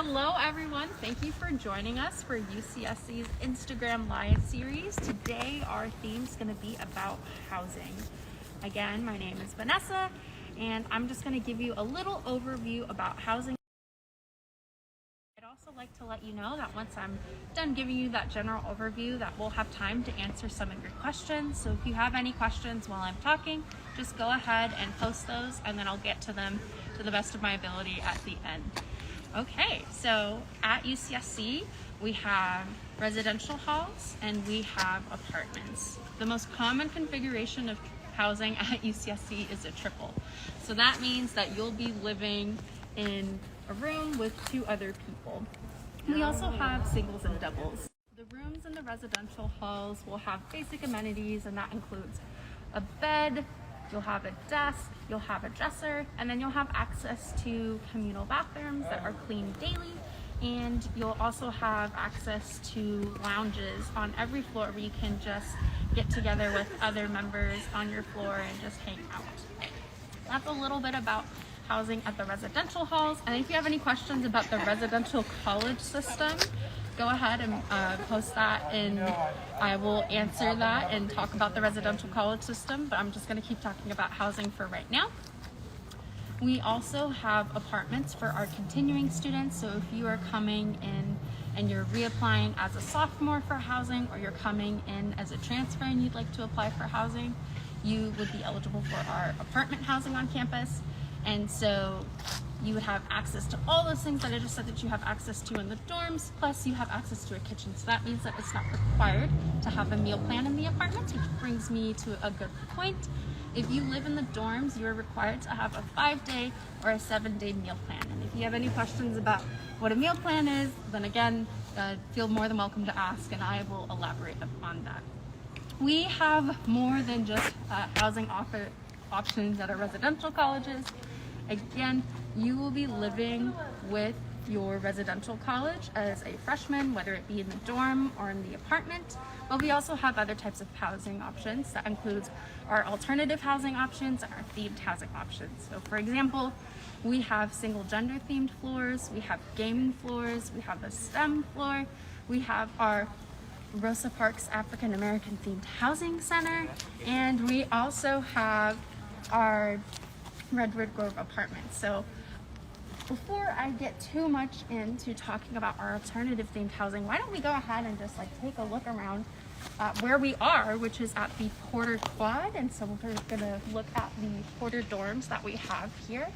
Hello everyone, thank you for joining us for UCSC's Instagram Live series. Today our theme is going to be about housing. Again, my name is Vanessa and I'm just going to give you a little overview about housing. I'd also like to let you know that once I'm done giving you that general overview that we'll have time to answer some of your questions. So if you have any questions while I'm talking, just go ahead and post those and then I'll get to them to the best of my ability at the end. Okay, so at UCSC, we have residential halls and we have apartments. The most common configuration of housing at UCSC is a triple. So that means that you'll be living in a room with two other people. We also have singles and doubles. The rooms in the residential halls will have basic amenities, and that includes a bed, you'll have a desk, you'll have a dresser, and then you'll have access to communal bathrooms that are cleaned daily, and you'll also have access to lounges on every floor where you can just get together with other members on your floor and just hang out. That's a little bit about housing at the residential halls, and if you have any questions about the residential college system, go ahead and post that and I will answer that and talk about the residential college system, but I'm just going to keep talking about housing for right now. We also have apartments for our continuing students, so if you are coming in and you're reapplying as a sophomore for housing, or you're coming in as a transfer and you'd like to apply for housing, you would be eligible for our apartment housing on campus. And so you would have access to all those things that I just said that you have access to in the dorms, plus you have access to a kitchen. So that means that it's not required to have a meal plan in the apartments, which brings me to a good point. If you live in the dorms, you are required to have a 5-day or a 7-day meal plan. And if you have any questions about what a meal plan is, then again, feel more than welcome to ask and I will elaborate on that. We have more than just housing options at our residential colleges. Again, you will be living with your residential college as a freshman, whether it be in the dorm or in the apartment. But we also have other types of housing options. That includes our alternative housing options and our themed housing options. So for example, we have single gender themed floors, we have gaming floors, we have a STEM floor, we have our Rosa Parks African American themed housing center, and we also have our Redwood Grove apartments. So before I get too much into talking about our alternative themed housing, why don't we go ahead and just take a look around where we are, which is at the Porter Quad. And so we're gonna look at the Porter dorms that we have here.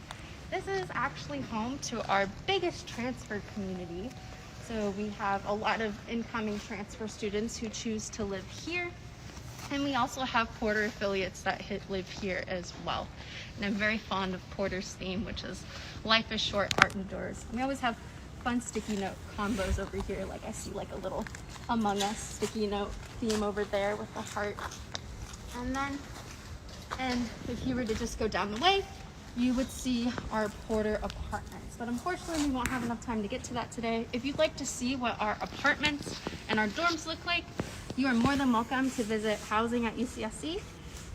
This is actually home to our biggest transfer community. So we have a lot of incoming transfer students who choose to live here. And we also have Porter affiliates that live here as well. And I'm very fond of Porter's theme, which is life is short, art endures. We always have fun sticky note combos over here. Like I see a little Among Us sticky note theme over there with the heart. And if you were to just go down the way, you would see our Porter apartments. But unfortunately, we won't have enough time to get to that today. If you'd like to see what our apartments and our dorms look like, you are more than welcome to visit housing at UCSC,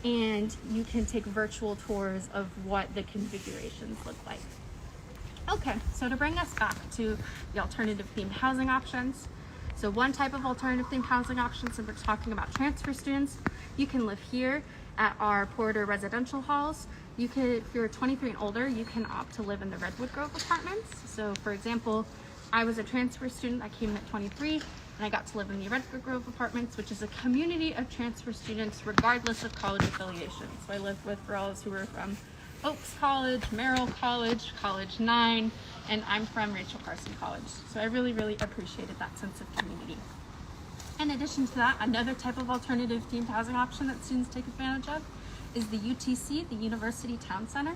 and you can take virtual tours of what the configurations look like. Okay, so to bring us back to the alternative themed housing options. So one type of alternative themed housing options, and we're talking about transfer students, you can live here at our Porter residential halls. You could, if you're 23 and older, you can opt to live in the Redwood Grove apartments. So for example, I was a transfer student. I came in at 23 and I got to live in the Redwood Grove apartments, which is a community of transfer students regardless of college affiliation. So I lived with girls who were from Oaks College, Merrill College, College 9, and I'm from Rachel Carson College. So I really, really appreciated that sense of community. In addition to that, another type of alternative themed housing option that students take advantage of is the UTC, the University Town Center.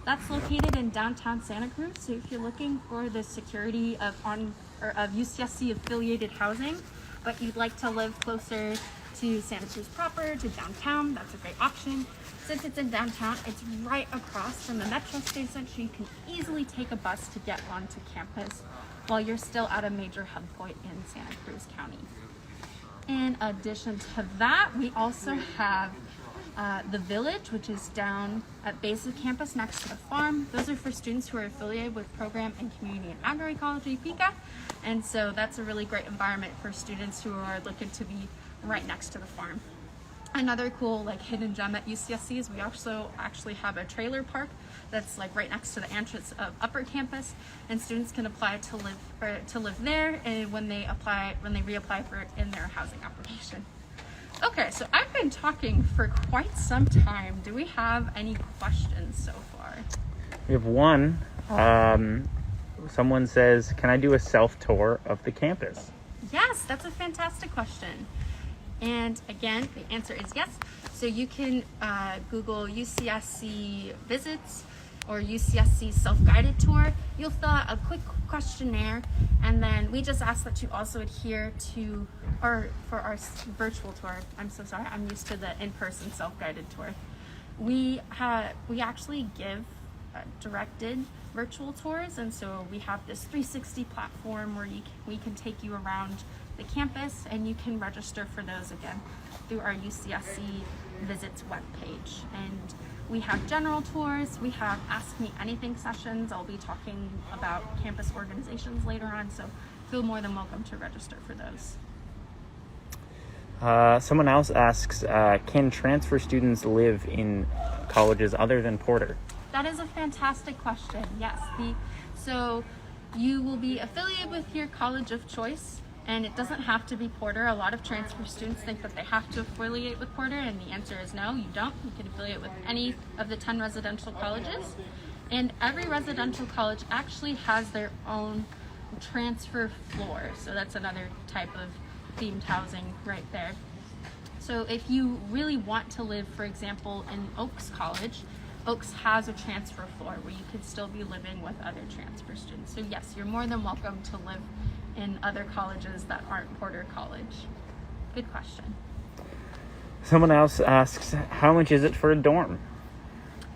That's located in downtown Santa Cruz. So if you're looking for the security of UCSC affiliated housing, but you'd like to live closer to Santa Cruz proper, to downtown, that's a great option. Since it's in downtown, it's right across from the metro station, so you can easily take a bus to get onto campus while you're still at a major hub point in Santa Cruz County. In addition to that, we also have The Village, which is down at base of campus next to the farm. Those are for students who are affiliated with program and community and agroecology (PICA), and so that's a really great environment for students who are looking to be right next to the farm. Another cool hidden gem at UCSC is we also actually have a trailer park that's right next to the entrance of upper campus, and students can apply to live there, and when they reapply for it in their housing application. Okay, so I've been talking for quite some time. Do we have any questions so far? We have one. Someone says, "Can I do a self-tour of the campus?" Yes, that's a fantastic question. And again, the answer is yes. So you can Google UCSC visits or UCSC self-guided tour. You'll fill out a quick questionnaire, and then we just ask that you also adhere to, or for our virtual tour, I'm so sorry, I'm used to the in-person self-guided tour. We actually give directed virtual tours, and so we have this 360 platform where we can take you around the campus, and you can register for those again through our UCSC visits webpage. And we have general tours, we have Ask Me Anything sessions. I'll be talking about campus organizations later on, so feel more than welcome to register for those. Someone else asks, can transfer students live in colleges other than Porter? That is a fantastic question. Yes, so you will be affiliated with your college of choice, and it doesn't have to be Porter. A lot of transfer students think that they have to affiliate with Porter, and the answer is no, you don't. You can affiliate with any of the 10 residential colleges, and every residential college actually has their own transfer floor. So that's another type of themed housing right there. So if you really want to live, for example, in Oaks College, Oaks has a transfer floor where you could still be living with other transfer students. So yes, you're more than welcome to live in other colleges that aren't Porter College. Good question. Someone else asks, how much is it for a dorm?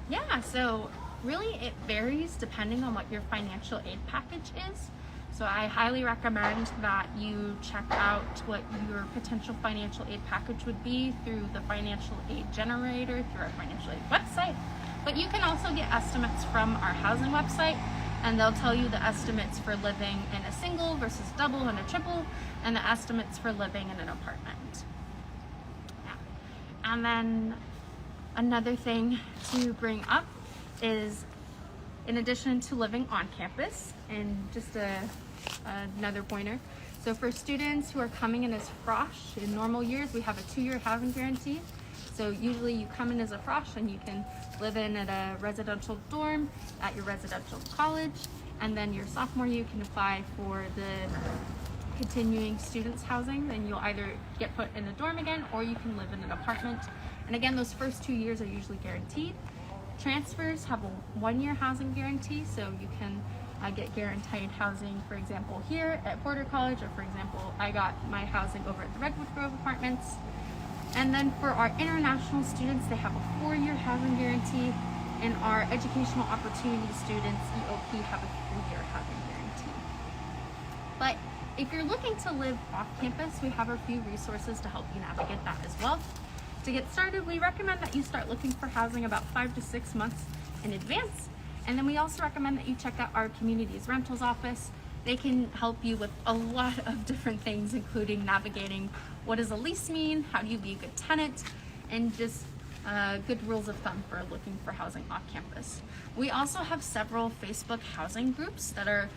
Yeah, so really it varies depending on what your financial aid package is. So I highly recommend that you check out what your potential financial aid package would be through the financial aid generator, through our financial aid website. But you can also get estimates from our housing website, and they'll tell you the estimates for living in a single versus double and a triple, and the estimates for living in an apartment. Yeah. And then another thing to bring up is, in addition to living on campus, and just another pointer, so for students who are coming in as frosh, in normal years we have a 2-year housing guarantee. So usually you come in as a frosh and you can live in at a residential dorm at your residential college, and then your sophomore year you can apply for the continuing students housing. Then you'll either get put in a dorm again, or you can live in an apartment. And again, those first 2 years are usually guaranteed. Transfers have a 1-year housing guarantee, so you can get guaranteed housing, for example, here at Porter College, or for example, I got my housing over at the Redwood Grove Apartments. And then for our international students, they have a 4-year housing guarantee, and our educational opportunity students, EOP, have a 3-year housing guarantee. But if you're looking to live off campus, we have a few resources to help you navigate that as well. To get started, we recommend that you start looking for housing about 5 to 6 months in advance. And then we also recommend that you check out our communities rentals office. They can help you with a lot of different things, including navigating what does a lease mean, how do you be a good tenant, and just good rules of thumb for looking for housing off campus. We also have several Facebook housing groups that are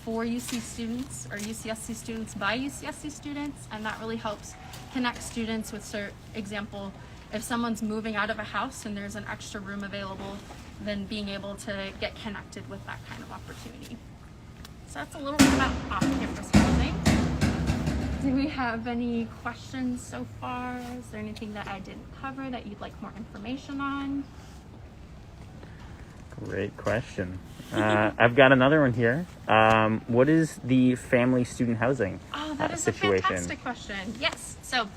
for UC students or UCSC students by UCSC students, and that really helps connect students with, for example, if someone's moving out of a house and there's an extra room available, then being able to get connected with that kind of opportunity. So that's a little bit about off-campus housing. Do we have any questions so far? Is there anything that I didn't cover that you'd like more information on? Great question. I've got another one here. What is the family student housing situation? A fantastic question. Yes. So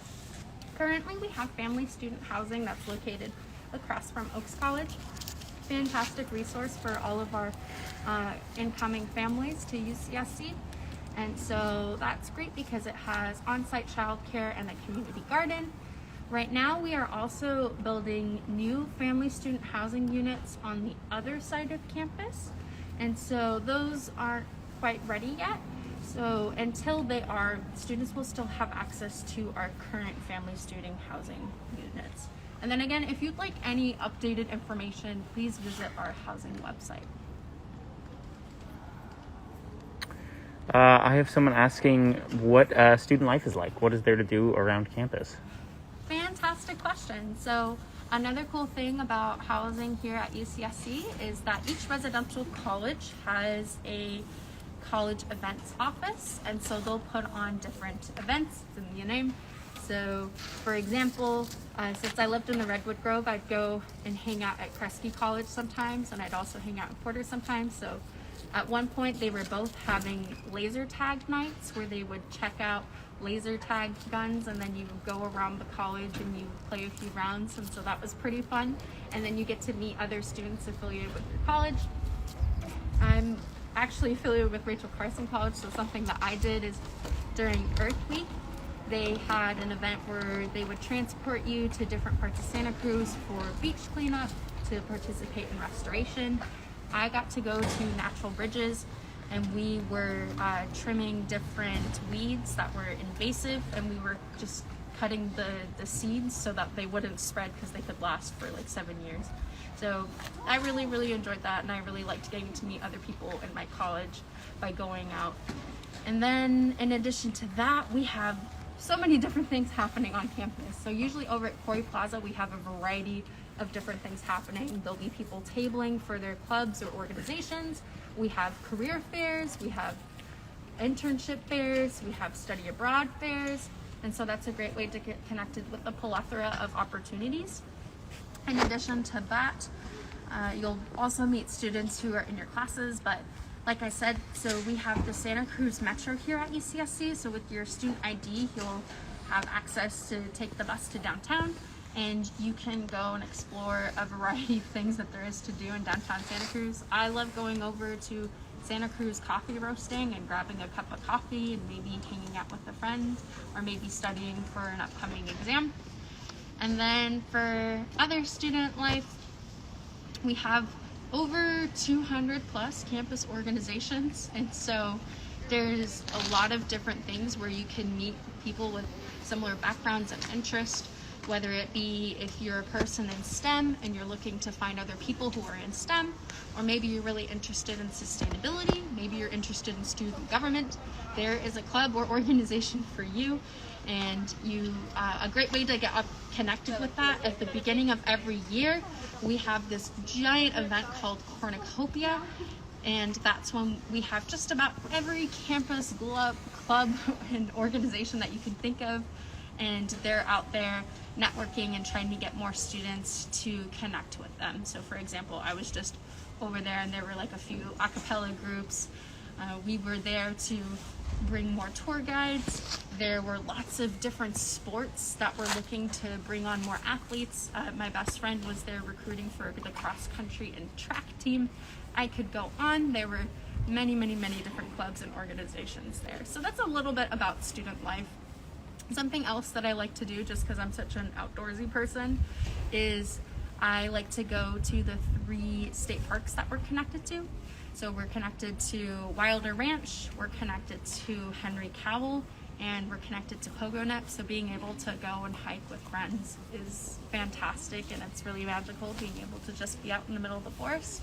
currently we have family student housing that's located across from Oaks College. Fantastic resource for all of our incoming families to UCSC. And so that's great because it has on-site childcare and a community garden. Right now, we are also building new family student housing units on the other side of campus. And so those aren't quite ready yet. So until they are, students will still have access to our current family student housing units. And then again, if you'd like any updated information, please visit our housing website. I have someone asking what student life is like. What is there to do around campus? Fantastic question. So another cool thing about housing here at UCSC is that each residential college has a college events office, and so they'll put on different events in the name. So for example, since I lived in the Redwood Grove, I'd go and hang out at Kresge College sometimes, and I'd also hang out in Porter sometimes. So at one point they were both having laser tag nights where they would check out laser tag guns, and then you go around the college and you play a few rounds, and so that was pretty fun. And then you get to meet other students affiliated with your college. I'm actually affiliated with Rachel Carson College, so something that I did is during Earth Week, they had an event where they would transport you to different parts of Santa Cruz for beach cleanup, to participate in restoration. I got to go to Natural Bridges, and we were trimming different weeds that were invasive, and we were just cutting the seeds so that they wouldn't spread because they could last for like 7 years. So I really enjoyed that, and I really liked getting to meet other people in my college by going out. And then in addition to that, we have so many different things happening on campus. So usually over at Corey Plaza, we have a variety of different things happening. There'll be people tabling for their clubs or organizations. We have career fairs, we have internship fairs, we have study abroad fairs, and so that's a great way to get connected with a plethora of opportunities. In addition to that, you'll also meet students who are in your classes, but like I said, so we have the Santa Cruz Metro here at UCSC, so with your student ID, you'll have access to take the bus to downtown, and you can go and explore a variety of things that there is to do in downtown Santa Cruz. I love going over to Santa Cruz coffee roasting and grabbing a cup of coffee and maybe hanging out with a friend, or maybe studying for an upcoming exam. And then for other student life, we have over 200 plus campus organizations, and so there's a lot of different things where you can meet people with similar backgrounds and interests, whether it be if you're a person in STEM and you're looking to find other people who are in STEM, or maybe you're really interested in sustainability, maybe you're interested in student government. There is a club or organization for you, and a great way to get connected with that, at the beginning of every year, we have this giant event called Cornucopia, and that's when we have just about every campus club and organization that you can think of, and they're out there networking and trying to get more students to connect with them. So for example, I was just over there and there were like a few a cappella groups. We were there to bring more tour guides. There were lots of different sports that were looking to bring on more athletes. My best friend was there recruiting for the cross country and track team. I could go on. There were many different clubs and organizations there. So that's a little bit about student life. Something else that I like to do, just because I'm such an outdoorsy person, is I like to go to the 3 state parks that we're connected to. So we're connected to Wilder Ranch, we're connected to Henry Cowell, and we're connected to Pogo Nip. So being able to go and hike with friends is fantastic, and it's really magical being able to just be out in the middle of the forest.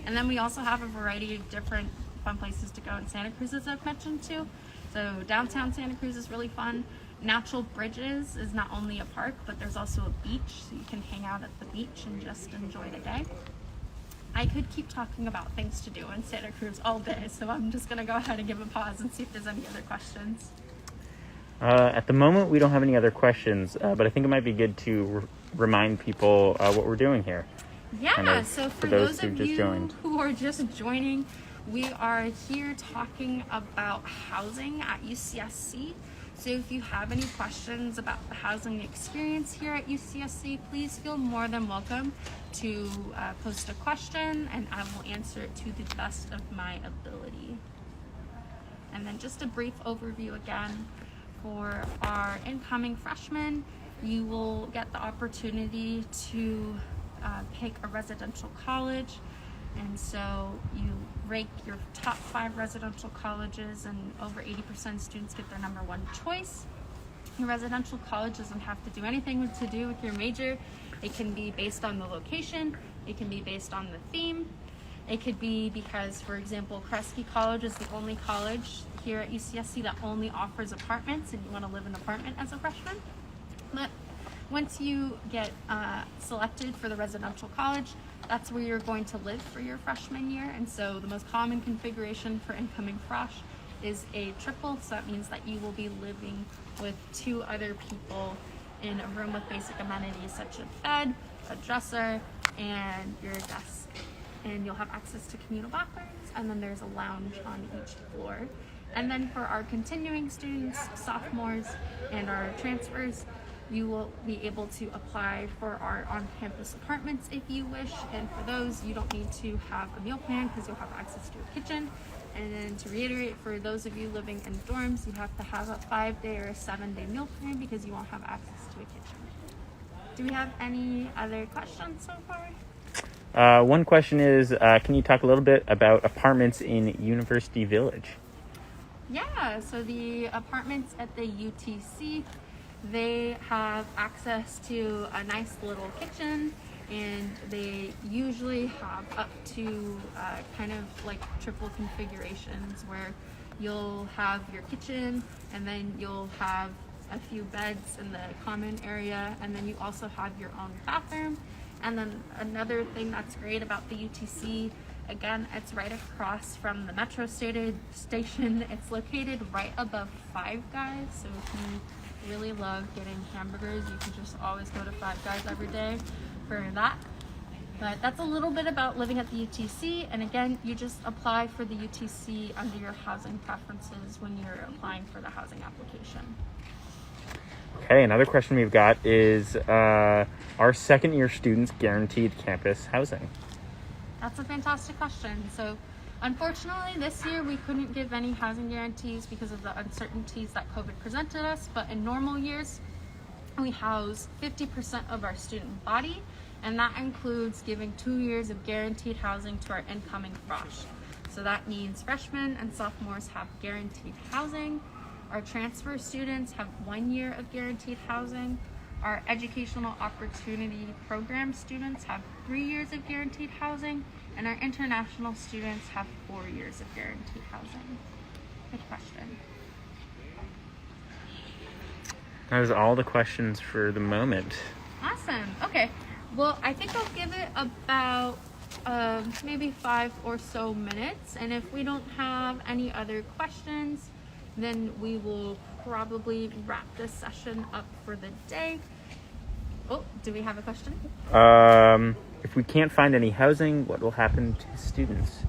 And then we also have a variety of different fun places to go in Santa Cruz, as I've mentioned too. So downtown Santa Cruz is really fun. Natural Bridges is not only a park, but there's also a beach, so you can hang out at the beach and just enjoy the day. I could keep talking about things to do in Santa Cruz all day, so I'm just going to go ahead and give a pause and see if there's any other questions. At the moment, we don't have any other questions, but I think it might be good to remind people what we're doing here. Yeah, so for those of you who are just joining, we are here talking about housing at UCSC. So if you have any questions about the housing experience here at UCSC, please feel more than welcome to post a question, and I will answer it to the best of my ability. And then just a brief overview again for our incoming freshmen. you will get the opportunity to pick a residential college. And so you rank your top 5 residential colleges, and over 80% of students get their number 1 choice. Your residential college doesn't have to do anything to do with your major. It can be based on the location. It can be based on the theme. It could be because, for example, Kresge College is the only college here at UCSC that only offers apartments, and you want to live in an apartment as a freshman. But once you get selected for the residential college, that's where you're going to live for your freshman year. And so the most common configuration for incoming frosh is a triple. So that means that you will be living with 2 other people in a room with basic amenities such as a bed, a dresser, and your desk. And you'll have access to communal bathrooms, and then there's a lounge on each floor. And then for our continuing students, sophomores, and our transfers, you will be able to apply for our on-campus apartments if you wish. And for those, you don't need to have a meal plan because you'll have access to a kitchen. And then to reiterate, for those of you living in dorms, you have to have a 5-day or a 7-day meal plan because you won't have access to a kitchen. Do we have any other questions so far? One question is, can you talk a little bit about apartments in University Village? Yeah, so the apartments at the UTC, they have access to a nice little kitchen, and they usually have up to kind of like triple configurations where you'll have your kitchen, and then you'll have a few beds in the common area, and then you also have your own bathroom. And then another thing that's great about the UTC, again, it's right across from the metro station. It's located right above Five Guys, so if you really love getting hamburgers, you can just always go to Five Guys every day for that. But that's a little bit about living at the UTC, and again, you just apply for the UTC under your housing preferences when you're applying for the housing application. Okay, another question we've got is, are second-year students guaranteed campus housing? That's a fantastic question. So unfortunately, this year we couldn't give any housing guarantees because of the uncertainties that COVID presented us, but in normal years, we house 50% of our student body, and that includes giving 2 years of guaranteed housing to our incoming frosh. So that means freshmen and sophomores have guaranteed housing. Our transfer students have 1 year of guaranteed housing. Our educational opportunity program students have 3 years of guaranteed housing, and our international students have 4 years of guaranteed housing. Good question. That was all the questions for the moment. Awesome. Okay. Well, I think I'll give it about maybe 5 or so minutes, and if we don't have any other questions, then we will probably wrap this session up for the day. Oh, do we have a question? If we can't find any housing, what will happen to students?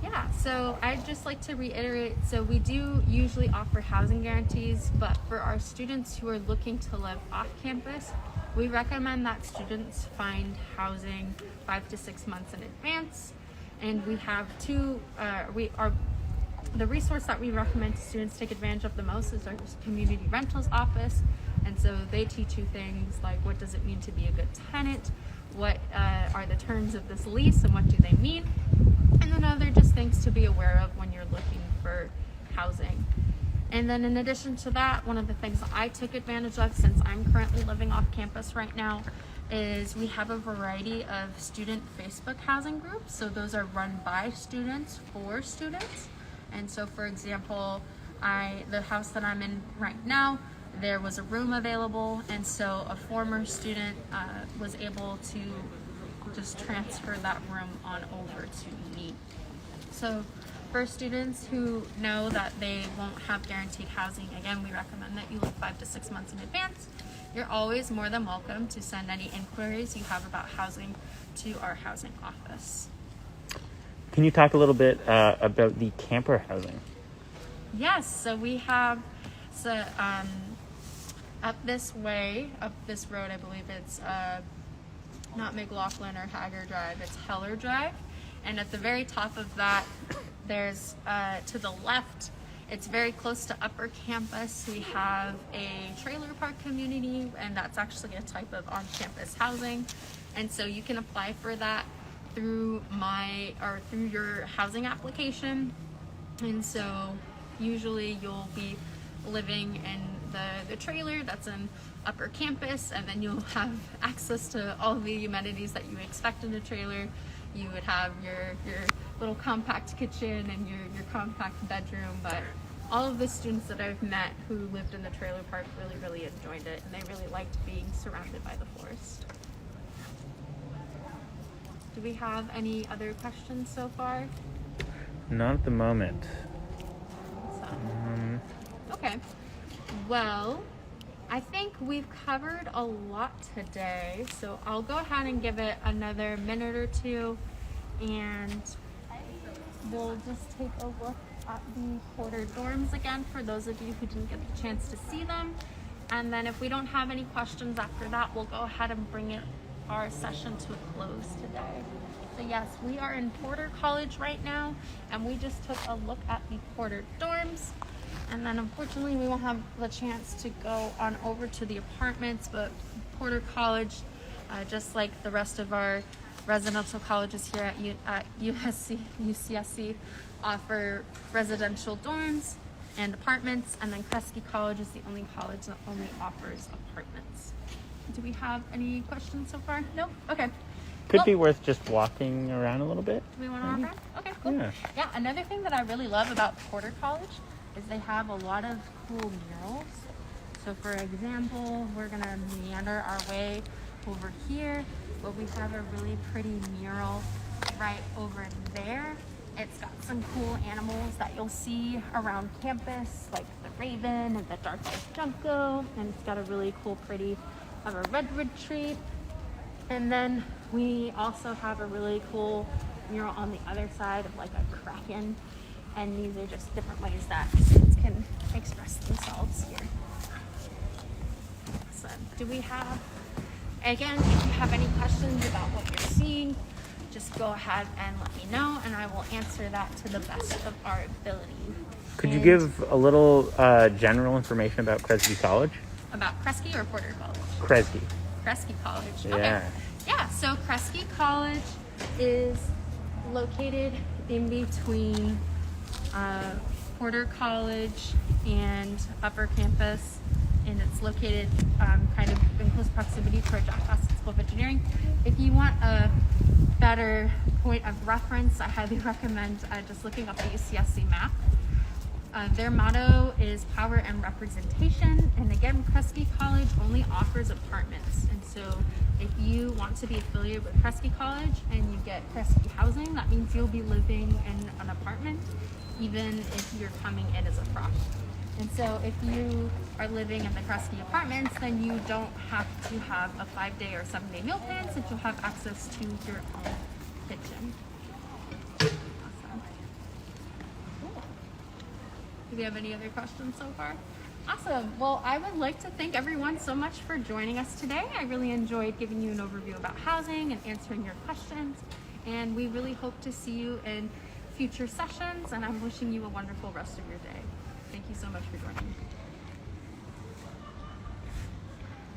Yeah, so I'd just like to reiterate, so we do usually offer housing guarantees, but for our students who are looking to live off campus, we recommend that students find housing 5 to 6 months in advance. And we have the resource that we recommend to students take advantage of the most is our community rentals office. And so they teach you things like, what does it mean to be a good tenant? What are the terms of this lease and what do they mean? And then other just things to be aware of when you're looking for housing. And then in addition to that, one of the things that I took advantage of, since I'm currently living off campus right now, is we have a variety of student Facebook housing groups. So those are run by students for students. And so, for example, the house that I'm in right now, there was a room available, and so a former student was able to just transfer that room on over to me. So for students who know that they won't have guaranteed housing, again, we recommend that you look 5 to 6 months in advance. You're always more than welcome to send any inquiries you have about housing to our housing office. Can you talk a little bit about the camper housing? Yes, so we have up this road, I believe it's not McLaughlin or Hager Drive, it's Heller Drive. And at the very top of that, there's to the left It's very close to Upper Campus. We have a trailer park community, and that's actually a type of on-campus housing. And so you can apply for that through your housing application. And so usually you'll be living in the trailer that's in Upper Campus, and then you'll have access to all the amenities that you expect in a trailer. You would have your little compact kitchen and your compact bedroom, but all of the students that I've met who lived in the trailer park really enjoyed it, and they really liked being surrounded by the forest. Do we have any other questions so far? Not at the moment. Okay. Well, I think we've covered a lot today, so I'll go ahead and give it another minute or two, and we'll just take a look at the Porter dorms again for those of you who didn't get the chance to see them. And then if we don't have any questions after that, we'll go ahead and bring our session to a close today. So yes, we are in Porter College right now, and we just took a look at the Porter dorms. And then unfortunately we won't have the chance to go on over to the apartments, but Porter College, just like the rest of our residential colleges here at UCSC, offer residential dorms and apartments, and then Kresge College is the only college that only offers apartments. Do we have any questions so far? Nope? Okay. Could be worth just walking around a little bit. Do we want to walk around? Okay, cool. Yeah, another thing that I really love about Porter College is they have a lot of cool murals. So for example, we're gonna meander our way over here, but we have a really pretty mural right over there. It's got some cool animals that you'll see around campus, like the raven and the dark-eyed junco, and it's got a really cool pretty of a redwood tree. And then we also have a really cool mural on the other side of like a kraken. And these are just different ways that students can express themselves here. So do we have, again, if you have any questions about what you're seeing, just go ahead and let me know, and I will answer that to the best of our ability. Could you give a little general information about Kresge College? About Kresge or Porter College? Kresge. Kresge College. Yeah. Okay. Yeah, so Kresge College is located in between Porter College and Upper Campus, and it's located kind of in close proximity to our Jack Bassett School of Engineering. If you want a better point of reference, I highly recommend just looking up the UCSC map. Their motto is power and representation, and again, Kresge College only offers apartments, and so if you want to be affiliated with Kresge College and you get Kresge housing, that means you'll be living in an apartment even if you're coming in as a prop. And so if you are living in the Kresge apartments, then you don't have to have a 5-day or 7-day meal plan, since you'll have access to your own kitchen. Awesome. Cool. Do we have any other questions so far? Awesome. Well, I would like to thank everyone so much for joining us today. I really enjoyed giving you an overview about housing and answering your questions. And we really hope to see you in future sessions. And I'm wishing you a wonderful rest of your day. Thank you so much for joining me.